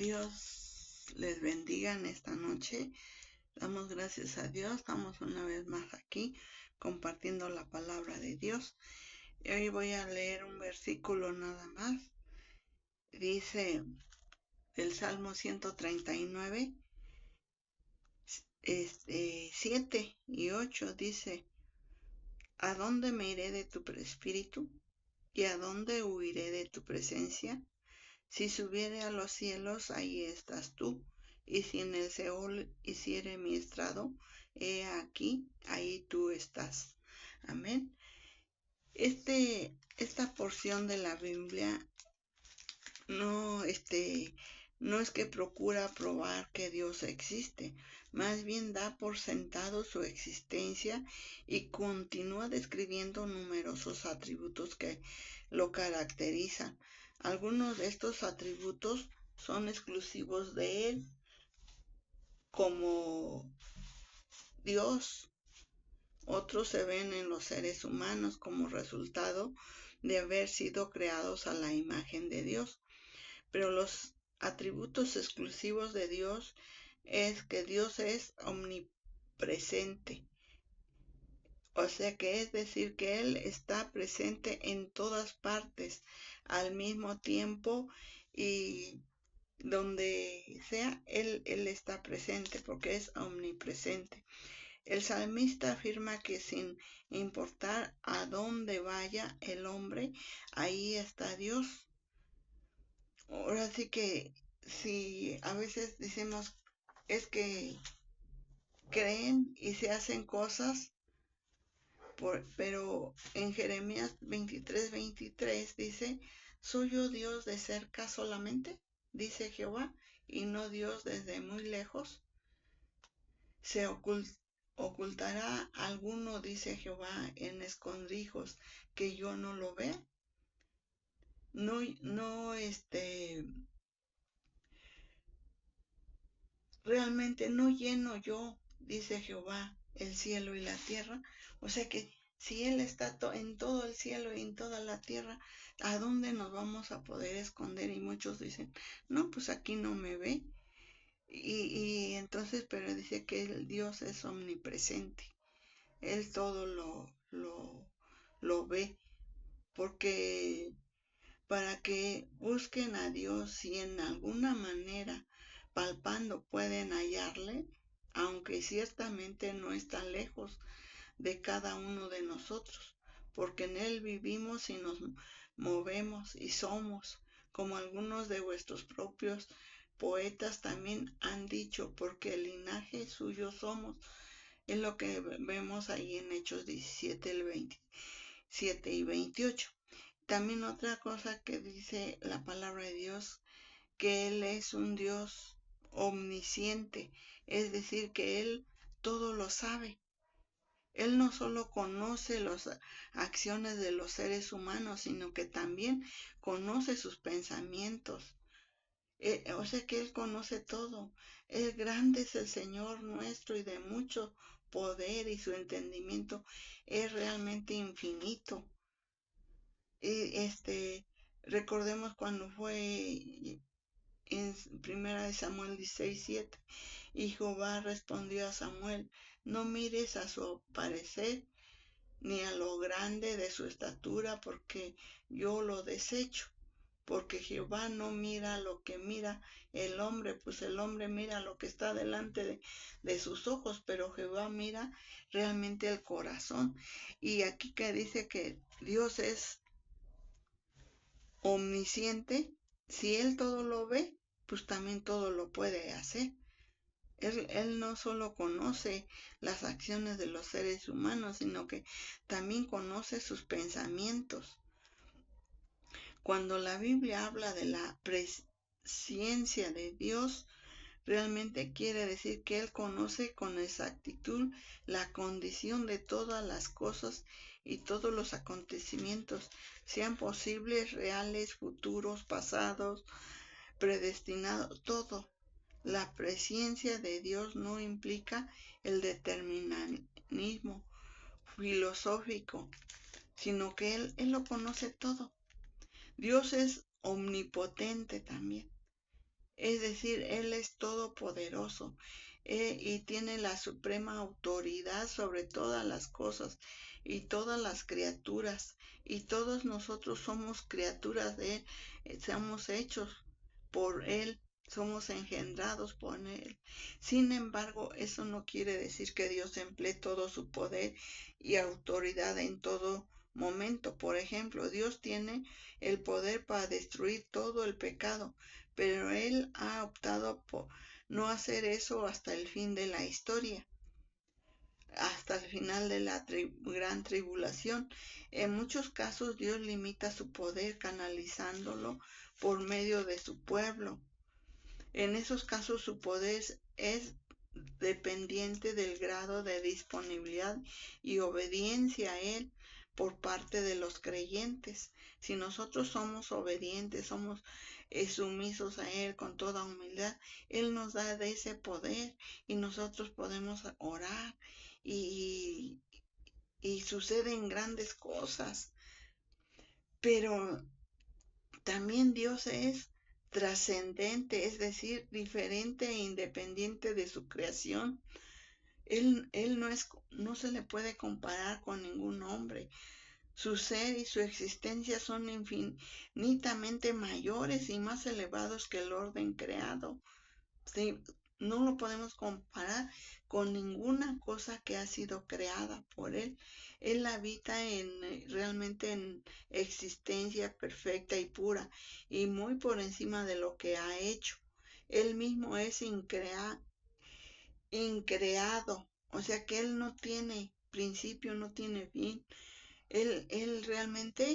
Dios les bendiga en esta noche. Damos gracias a Dios. Estamos una vez más aquí compartiendo la palabra de Dios. Y hoy voy a leer un versículo nada más. Dice el Salmo 139, 7 y 8. Dice: ¿A dónde me iré de tu espíritu? ¿Y a dónde huiré de tu presencia? Si subiere a los cielos, ahí estás tú, y si en el Seol hiciere mi estrado, he aquí, ahí tú estás. Amén. Esta porción de la Biblia no, no es que procura probar que Dios existe, más bien da por sentado su existencia y continúa describiendo numerosos atributos que lo caracterizan. Algunos de estos atributos son exclusivos de Él, como Dios. Otros se ven en los seres humanos como resultado de haber sido creados a la imagen de Dios. Pero los atributos exclusivos de Dios es que Dios es omnipresente. O sea que es decir que Él está presente en todas partes al mismo tiempo, y donde sea, Él está presente porque es omnipresente. El salmista afirma que sin importar a dónde vaya el hombre, ahí está Dios. Ahora sí que si a veces decimos es que creen y se hacen cosas, pero en Jeremías 23:23 dice: ¿soy yo Dios de cerca solamente? Dice Jehová, y no Dios desde muy lejos. ¿Se ocultará alguno, dice Jehová, en escondrijos que yo no lo vea? No, realmente no lleno yo, dice Jehová, el cielo y la tierra. O sea que si Él está en todo el cielo y en toda la tierra, ¿a dónde nos vamos a poder esconder? Y muchos dicen: no, pues aquí no me ve. Y entonces, pero dice que el Dios es omnipresente. Él todo lo ve, porque para que busquen a Dios, si en alguna manera palpando pueden hallarle, aunque ciertamente no está lejos de cada uno de nosotros, porque en Él vivimos y nos movemos y somos, como algunos de vuestros propios poetas también han dicho, porque el linaje suyo somos. Es lo que vemos ahí en Hechos 17, el 27 y 28. También otra cosa que dice la palabra de Dios, que Él es un Dios omnisciente, es decir, que Él todo lo sabe. Él no solo conoce las acciones de los seres humanos, sino que también conoce sus pensamientos. O sea que Él conoce todo. El grande es el Señor nuestro, y de mucho poder, y su entendimiento es realmente infinito. Recordemos cuando fue en primera de Samuel 16:7, y Jehová respondió a Samuel: no mires a su parecer ni a lo grande de su estatura, porque yo lo desecho. Porque Jehová no mira lo que mira el hombre, pues el hombre mira lo que está delante de sus ojos, pero Jehová mira realmente el corazón. Y aquí que dice que Dios es omnisciente, si Él todo lo ve, pues también todo lo puede hacer. Él no solo conoce las acciones de los seres humanos, sino que también conoce sus pensamientos. Cuando la Biblia habla de la presciencia de Dios, realmente quiere decir que Él conoce con exactitud la condición de todas las cosas y todos los acontecimientos, sean posibles, reales, futuros, pasados, predestinados, todo. La presciencia de Dios no implica el determinismo filosófico, sino que Él lo conoce todo. Dios es omnipotente también. Es decir, Él es todopoderoso y tiene la suprema autoridad sobre todas las cosas y todas las criaturas. Y todos nosotros somos criaturas de Él, somos hechos por Él, somos engendrados por Él. Sin embargo, eso no quiere decir que Dios emplee todo su poder y autoridad en todo momento. Por ejemplo, Dios tiene el poder para destruir todo el pecado, pero Él ha optado por no hacer eso hasta el fin de la historia, hasta el final de la gran tribulación. En muchos casos Dios limita su poder canalizándolo por medio de su pueblo. En esos casos su poder es dependiente del grado de disponibilidad y obediencia a Él por parte de los creyentes. Si nosotros somos obedientes, somos sumisos a Él con toda humildad, Él nos da de ese poder y nosotros podemos orar y, y suceden grandes cosas. Pero también Dios es trascendente, es decir, diferente e independiente de su creación. Él no se le puede comparar con ningún hombre. Su ser y su existencia son infinitamente mayores y más elevados que el orden creado. Sí, no lo podemos comparar con ninguna cosa que ha sido creada por Él. Él habita realmente en existencia perfecta y pura y muy por encima de lo que ha hecho. Él mismo es increado, o sea que Él no tiene principio, no tiene fin. Él realmente,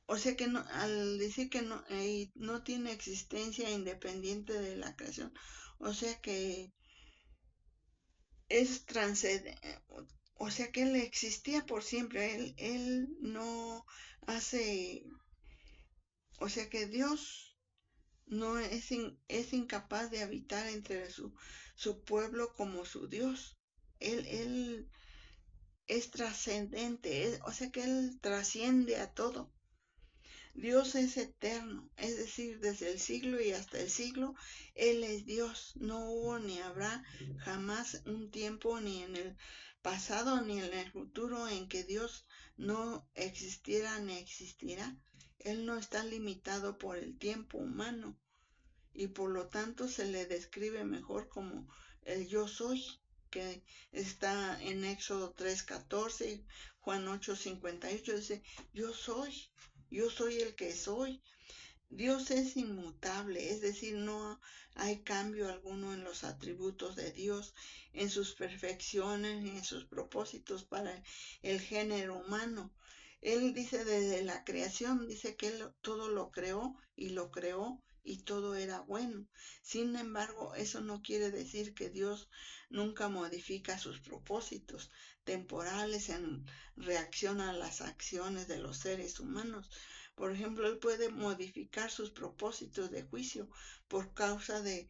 o sea que no, al decir que no tiene existencia independiente de la creación, o sea que es transcendente, o sea que Él existía por siempre, Él no hace, o sea que Dios no es incapaz de habitar entre su pueblo como su Dios. Él es trascendente, o sea que Él trasciende a todo. Dios es eterno, es decir, desde el siglo y hasta el siglo, Él es Dios. No hubo ni habrá jamás un tiempo ni en el pasado ni en el futuro en que Dios no existiera ni existirá. Él no está limitado por el tiempo humano y por lo tanto se le describe mejor como el yo soy, que está en Éxodo 3:14, Juan 8:58, dice, yo soy el que soy. Dios es inmutable, es decir, no hay cambio alguno en los atributos de Dios, en sus perfecciones ni en sus propósitos para el género humano. Él dice desde la creación, dice que Él todo lo creó y todo era bueno. Sin embargo, eso no quiere decir que Dios nunca modifica sus propósitos temporales en reacción a las acciones de los seres humanos. Por ejemplo, Él puede modificar sus propósitos de juicio por causa de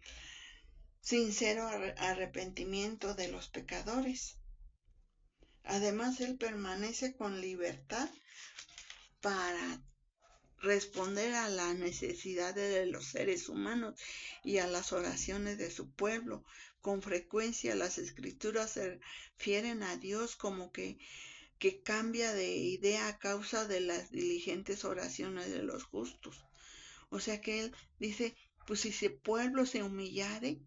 sincero arrepentimiento de los pecadores. Además, Él permanece con libertad para responder a las necesidades de los seres humanos y a las oraciones de su pueblo. Con frecuencia las escrituras se refieren a Dios como que cambia de idea a causa de las diligentes oraciones de los justos. O sea que Él dice, pues si ese pueblo se humillare,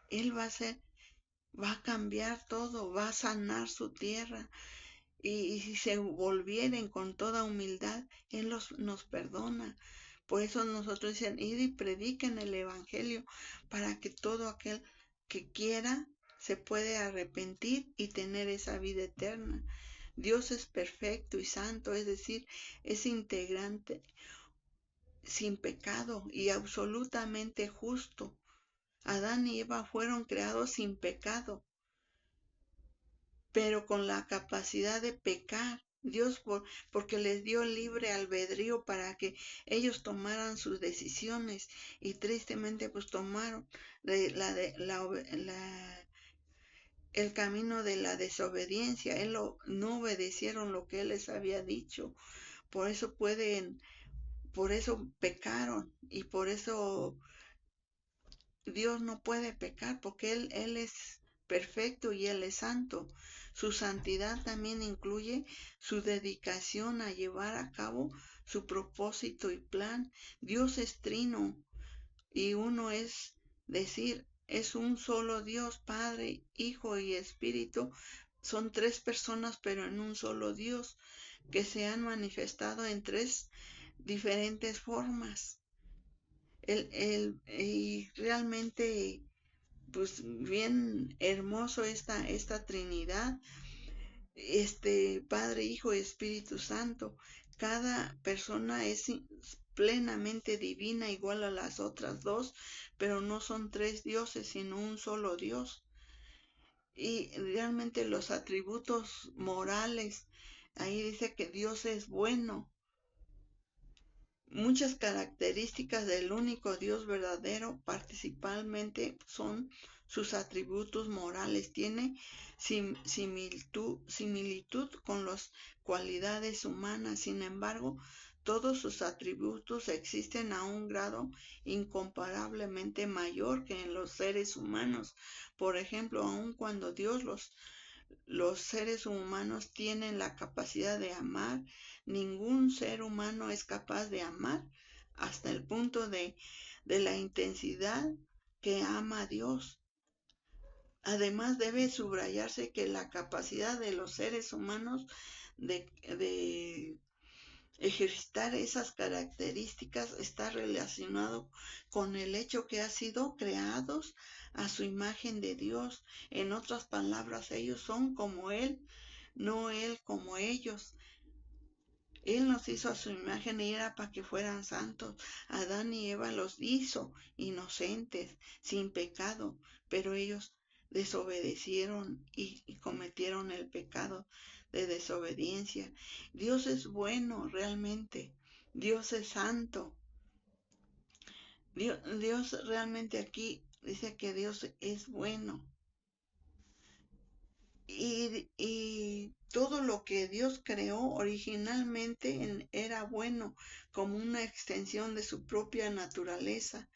Él va a cambiar todo, va a sanar su tierra, y si se volvieren con toda humildad, Él nos perdona. Por eso nosotros dicen, id y prediquen el Evangelio para que todo aquel que quiera se puede arrepentir y tener esa vida eterna. Dios es perfecto y santo, es decir, es integrante, sin pecado y absolutamente justo. Adán y Eva fueron creados sin pecado, pero con la capacidad de pecar. Dios porque les dio libre albedrío para que ellos tomaran sus decisiones y tristemente pues tomaron el camino de la desobediencia. No obedecieron lo que Él les había dicho. Por eso pueden por eso pecaron y por eso Dios no puede pecar, porque Él es perfecto y Él es santo. Su santidad también incluye su dedicación a llevar a cabo su propósito y plan. Dios es trino y uno, es decir, es un solo Dios, Padre, Hijo y Espíritu. Son tres personas, pero en un solo Dios, que se han manifestado en tres diferentes formas. Y realmente, pues bien hermoso esta Trinidad, Padre, Hijo y Espíritu Santo. Cada persona es plenamente divina, igual a las otras dos, pero no son tres dioses, sino un solo Dios. Y realmente los atributos morales, ahí dice que Dios es bueno. Muchas características del único Dios verdadero, principalmente, son sus atributos morales. Tiene similitud con las cualidades humanas. Sin embargo, todos sus atributos existen a un grado incomparablemente mayor que en los seres humanos. Por ejemplo, aun cuando Dios los seres humanos tienen la capacidad de amar, ningún ser humano es capaz de amar hasta el punto de la intensidad que ama a Dios. Además, debe subrayarse que la capacidad de los seres humanos de ejercitar esas características está relacionado con el hecho que han sido creados a su imagen de Dios. En otras palabras, ellos son como Él, no Él como ellos. Él nos hizo a su imagen y era para que fueran santos. Adán y Eva los hizo inocentes, sin pecado, pero ellos desobedecieron y cometieron el pecado de desobediencia. Dios es bueno realmente. Dios es santo. Dios realmente aquí dice que Dios es bueno. Y todo lo que Dios creó originalmente era bueno, como una extensión de su propia naturaleza.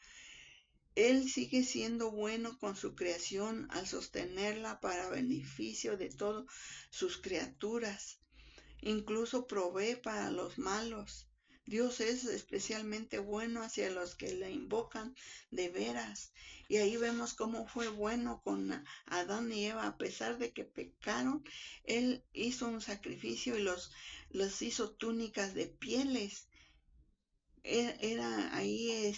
Él sigue siendo bueno con su creación al sostenerla para beneficio de todas sus criaturas. Incluso provee para los malos. Dios es especialmente bueno hacia los que le invocan de veras. Y ahí vemos cómo fue bueno con Adán y Eva. A pesar de que pecaron, Él hizo un sacrificio y los hizo túnicas de pieles. Era ahí,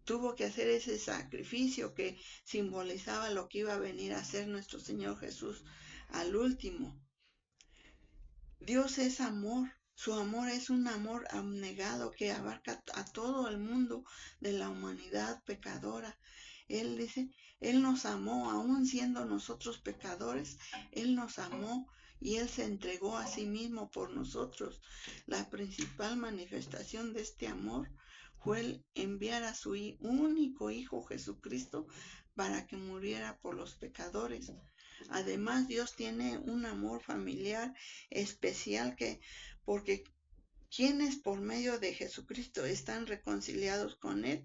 tuvo que hacer ese sacrificio que simbolizaba lo que iba a venir a hacer nuestro Señor Jesús al último. Dios es amor. Su amor es un amor abnegado que abarca a todo el mundo de la humanidad pecadora. Él dice, Él nos amó, aun siendo nosotros pecadores, Él nos amó y Él se entregó a sí mismo por nosotros. La principal manifestación de este amor fue el enviar a su único Hijo Jesucristo para que muriera por los pecadores. Además, Dios tiene un amor familiar especial porque quienes por medio de Jesucristo están reconciliados con Él,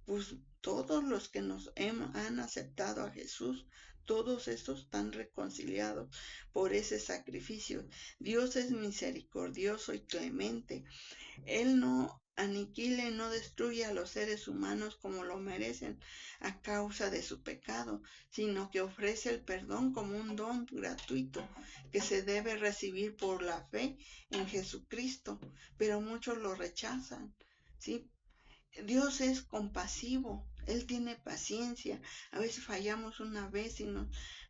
pues todos los que han aceptado a Jesús, todos estos están reconciliados por ese sacrificio. Dios es misericordioso y clemente. Él no aniquila y no destruye a los seres humanos como lo merecen a causa de su pecado, sino que ofrece el perdón como un don gratuito que se debe recibir por la fe en Jesucristo, pero muchos lo rechazan, ¿sí? Dios es compasivo, Él tiene paciencia. A veces fallamos una vez y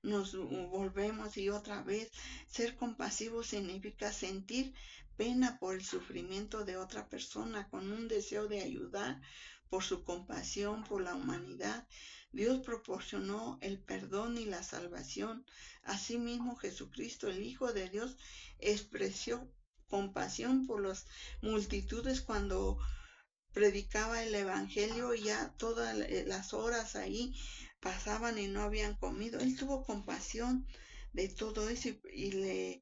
nos volvemos y otra vez. Ser compasivo significa sentir pena por el sufrimiento de otra persona con un deseo de ayudar por su compasión por la humanidad. Dios proporcionó el perdón y la salvación. Asimismo, Jesucristo, el Hijo de Dios, expresó compasión por las multitudes cuando predicaba el evangelio y ya todas las horas ahí pasaban y no habían comido. Él tuvo compasión de todo eso y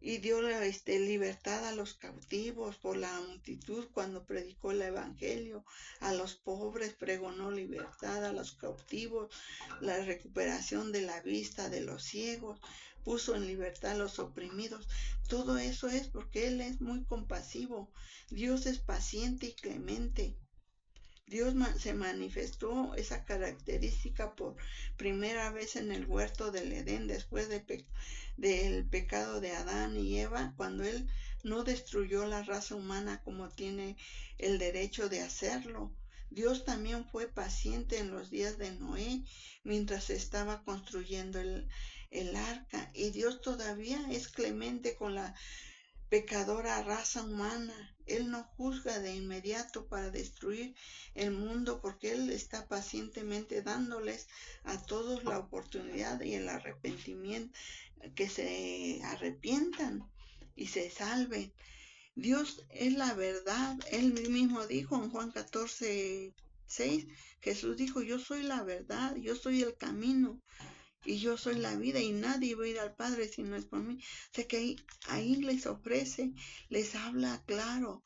y dio libertad a los cautivos por la multitud cuando predicó el evangelio. A los pobres pregonó libertad, a los cautivos la recuperación de la vista de los ciegos, puso en libertad a los oprimidos. Todo eso es porque Él es muy compasivo. Dios es paciente y clemente. Dios se manifestó esa característica por primera vez en el huerto del Edén después del pecado de Adán y Eva, cuando Él no destruyó la raza humana como tiene el derecho de hacerlo. Dios también fue paciente en los días de Noé mientras se estaba construyendo el arca, y Dios todavía es clemente con la pecadora raza humana. Él no juzga de inmediato para destruir el mundo porque Él está pacientemente dándoles a todos la oportunidad y el arrepentimiento, que se arrepientan y se salven. Dios es la verdad. Él mismo dijo en Juan 14:6, Jesús dijo, yo soy la verdad, yo soy el camino y yo soy la vida, y nadie va a ir al Padre si no es por mí. O sea que ahí les ofrece, les habla claro,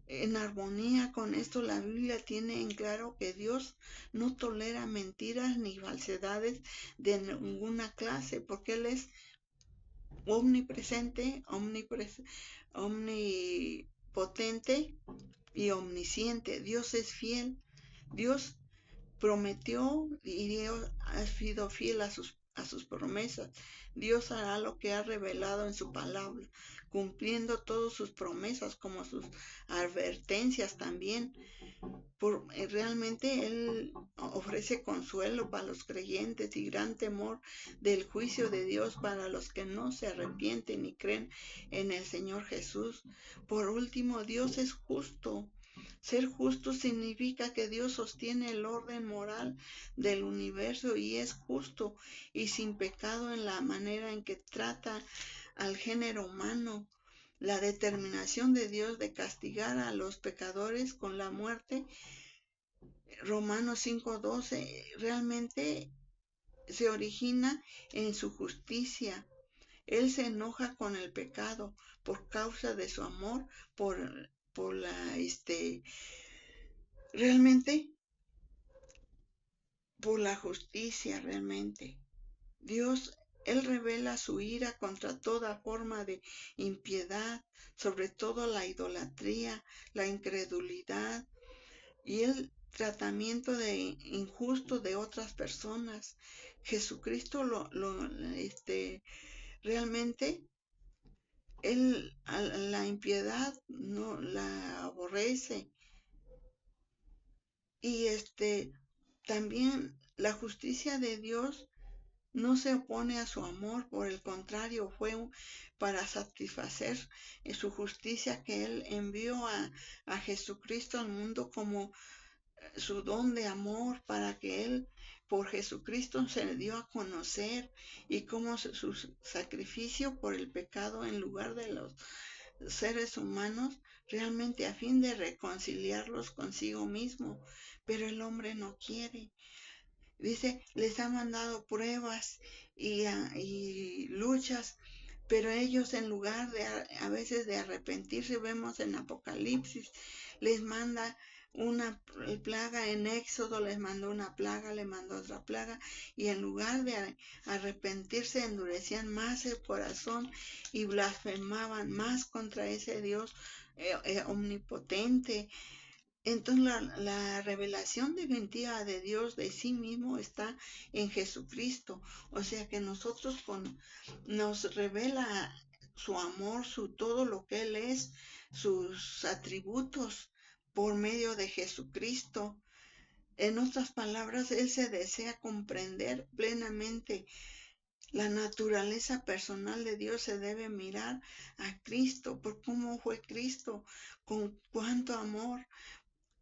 en armonía con esto. La Biblia tiene en claro que Dios no tolera mentiras ni falsedades de ninguna clase, porque Él es omnipresente, omnipotente y omnisciente. Dios es fiel. Dios prometió y Dios ha sido fiel a sus promesas. Dios hará lo que ha revelado en su palabra, cumpliendo todas sus promesas como sus advertencias también. Realmente Él ofrece consuelo para los creyentes y gran temor del juicio de Dios para los que no se arrepienten y creen en el Señor Jesús. Por último, Dios es justo. Ser justo significa que Dios sostiene el orden moral del universo y es justo y sin pecado en la manera en que trata al género humano. La determinación de Dios de castigar a los pecadores con la muerte, Romanos 5:12, realmente se origina en su justicia. Él se enoja con el pecado por causa de su amor, por realmente, por la justicia realmente. Dios, Él revela su ira contra toda forma de impiedad, sobre todo la idolatría, la incredulidad y el tratamiento de injusto de otras personas. Jesucristo realmente Él a la impiedad no la aborrece, y también la justicia de Dios no se opone a su amor, por el contrario, fue para satisfacer su justicia que Él envió a Jesucristo al mundo como su don de amor, para que Él por Jesucristo se le dio a conocer, y como su sacrificio por el pecado en lugar de los seres humanos, realmente a fin de reconciliarlos consigo mismo. Pero el hombre no quiere. Dice, les ha mandado pruebas y luchas, pero ellos, en lugar de a veces de arrepentirse, vemos en Apocalipsis, les manda una plaga. En Éxodo les mandó una plaga, le mandó otra plaga, y en lugar de arrepentirse endurecían más el corazón y blasfemaban más contra ese Dios omnipotente. Entonces la revelación definitiva de Dios de sí mismo está en Jesucristo. O sea que nosotros nos revela su amor, su todo lo que Él es, sus atributos por medio de Jesucristo. En otras palabras, Él se desea comprender plenamente la naturaleza personal de Dios. Se debe mirar a Cristo por cómo fue Cristo, con cuánto amor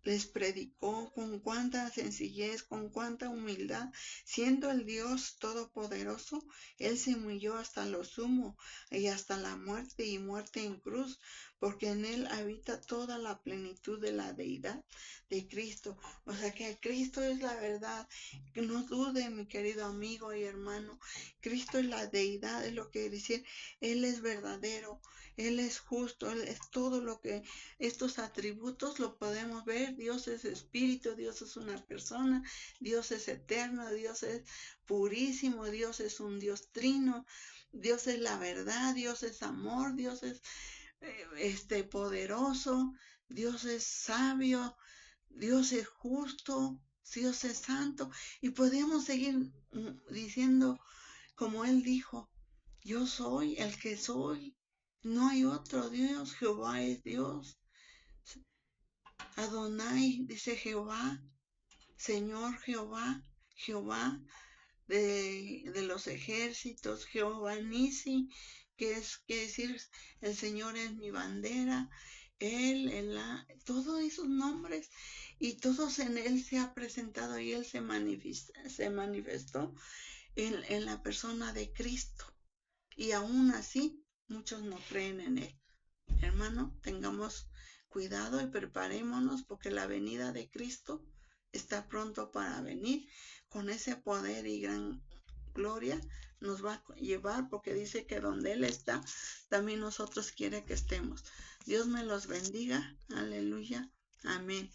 les predicó, con cuánta sencillez, con cuánta humildad. Siendo el Dios todopoderoso, Él se humilló hasta lo sumo y hasta la muerte, y muerte en cruz, porque en él habita toda la plenitud de la deidad de Cristo. O sea que Cristo es la verdad. Que no dude, mi querido amigo y hermano. Cristo es la deidad, es lo que quiere decir. Él es verdadero, Él es justo, Él es todo lo que estos atributos lo podemos ver. Dios es espíritu, Dios es una persona, Dios es eterno, Dios es purísimo, Dios es un Dios trino, Dios es la verdad, Dios es amor, Dios es poderoso, Dios es sabio, Dios es justo, Dios es santo. Y podemos seguir diciendo como Él dijo, yo soy el que soy. No hay otro Dios, Jehová es Dios. Adonai, dice Jehová, Señor Jehová, Jehová de los ejércitos, Jehová Nisi, que decir, el Señor es mi bandera, todos esos nombres, y todos en Él se ha presentado y Él se manifestó en la persona de Cristo. Y aún así, muchos no creen en Él. Hermano, tengamos cuidado y preparémonos porque la venida de Cristo está pronto para venir con ese poder y gran gloria. Nos va a llevar porque dice que donde Él está, también nosotros quiere que estemos. Dios me los bendiga. Aleluya. Amén.